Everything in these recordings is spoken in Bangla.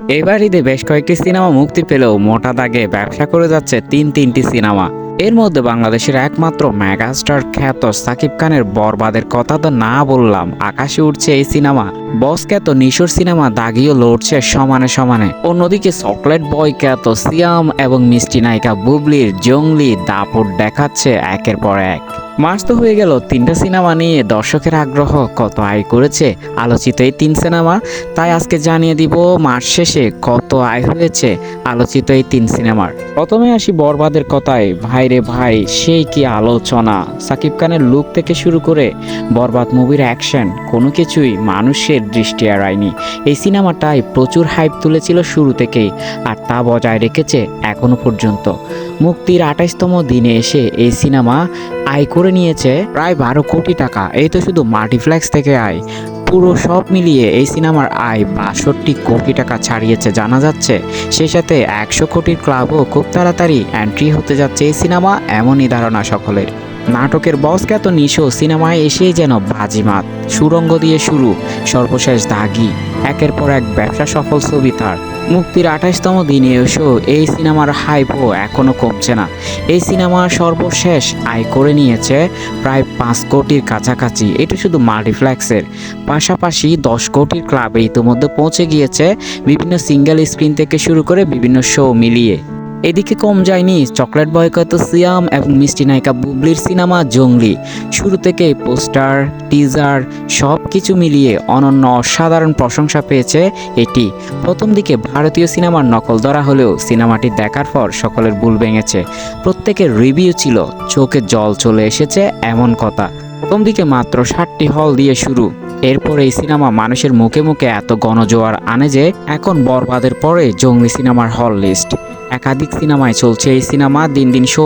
এবার ঈদে বেশ কয়েকটি সিনেমা মুক্তি পেলেও মোটা দাগে ব্যবসা করে যাচ্ছে তিনটি সিনেমা। এর মধ্যে বাংলাদেশের একমাত্র মেগাস্টার খ্যাত সাকিব খানের বরবাদের কথা তো না বললাম, আকাশে উঠছে এই সিনেমা। বস খ্যাত নিশোর সিনেমা দাগিও লড়ছে সমানে সমানে। অন্যদিকে চকলেট বয় খ্যাত সিয়াম এবং মিষ্টি নায়িকা বুবলির জঙ্গলি দাপট দেখাচ্ছে একের পর এক। মাস তো হয়ে গেল, তিনটা সিনেমা নিয়ে দর্শকের আগ্রহ কত আয় করেছে আলোচিত এই তিন সিনেমা। তাই আজকে জানিয়ে দিব মাস শেষে কত আয় হয়েছে আলোচিত এই তিন সিনেমার। প্রথমে আসি বরবাদের কথায়। ভাই রে ভাই, সেই কি আলোচনা! সাকিব খানের লুক থেকে শুরু করে বরবাদ মুভির অ্যাকশন, কোনো কিছুই মানুষের দৃষ্টি এড়ায়নি। এই সিনেমাটাই প্রচুর হাইপ তুলেছিল শুরু থেকেই, আর তা বজায় রেখেছে এখনো পর্যন্ত। মুক্তির ২৮তম দিনে এসে এই সিনেমা আয় করে নিয়েছে প্রায় ১২ কোটি টাকা। এই তো শুধু মাল্টিপ্লেক্স থেকে আয়। পুরো সব মিলিয়ে এই সিনেমার আয় ৬২ কোটি টাকা ছাড়িয়েছে জানা যাচ্ছে। সেই সাথে ১০০ কোটির ক্লাবও খুব তাড়াতাড়ি এন্ট্রি হতে যাচ্ছে এই সিনেমা, এমনই ধারণা সকলের। নাটকের বস খ্যাত নিশো সিনেমায় এসেই যেন বাজিমাত। সুরঙ্গ দিয়ে শুরু, সর্বশেষ দাগি, একের পর এক ব্যবসা সফল ছবি তার। মুক্তির ২৮তম দিনে এসেও এই সিনেমার হাইপও এখনও কমছে না। এই সিনেমা সর্বশেষ আয় করে নিয়েছে প্রায় ৫ কোটির কাছাকাছি। এটা শুধু মাল্টিপ্লেক্সের। পাশাপাশি ১০ কোটির ক্লাবে ইতিমধ্যে পৌঁছে গিয়েছে বিভিন্ন সিঙ্গেল স্ক্রিন থেকে শুরু করে বিভিন্ন শো মিলিয়ে। এদিকে কম যায়নি চকলেট বয় খ্যাত সিয়াম এবং মিষ্টি নায়িকা বুবলির সিনেমা জঙ্গলি। শুরু থেকে পোস্টার, টিজার সব কিছু মিলিয়ে অনন্য অসাধারণ প্রশংসা পেয়েছে এটি। প্রথম দিকে ভারতীয় সিনেমার নকল ধরা হলেও সিনেমাটি দেখার পর সকলের বুল ভেঙেছে। প্রত্যেকের রিভিউ ছিল চোখে জল চলে এসেছে এমন কথা। প্রথম দিকে মাত্র ৭টি হল দিয়ে শুরু। এরপর এই সিনেমা মানুষের মুখে মুখে এত গণজোয়ার আনে যে এখন বরবাদের পরে জঙ্গলি সিনেমার হল লিস্ট। একাধিক সিনেমায় চলছে এই সিনেমা, দিন দিন শো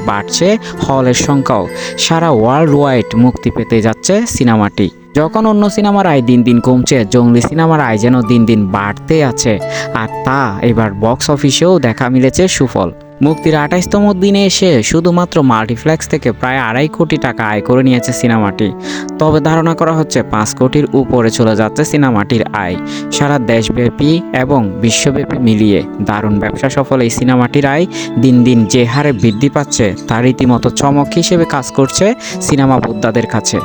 বাড়ছে হলের সংখ্যাও। সারা ওয়ার্ল্ড ওয়াইড মুক্তি পেতে যাচ্ছে সিনেমাটি। যখন অন্য সিনেমার আয় দিন দিন কমছে, জঙ্গলি সিনেমার আয় যেন দিন দিন বাড়তে আছে। আর তা এবার বক্স অফিসেও দেখা মিলেছে সুফল। মুক্তির ২৮তম দিনে এসে শুধুমাত্র মাল্টিপ্লেক্স থেকে প্রায় ২.৫ কোটি টাকা আয় করে নিয়েছে সিনেমাটি। তবে ধারণা করা হচ্ছে ৫ কোটির উপরে চলে যাচ্ছে সিনেমাটির আয়। সারা দেশব্যাপী এবং বিশ্বব্যাপী মিলিয়ে দারুণ ব্যবসা সফল এই সিনেমাটির আয় দিন দিন যে হারে বৃদ্ধি পাচ্ছে তা রীতিমতো চমক হিসেবে কাজ করছে সিনেমা বোদ্ধাদের কাছে।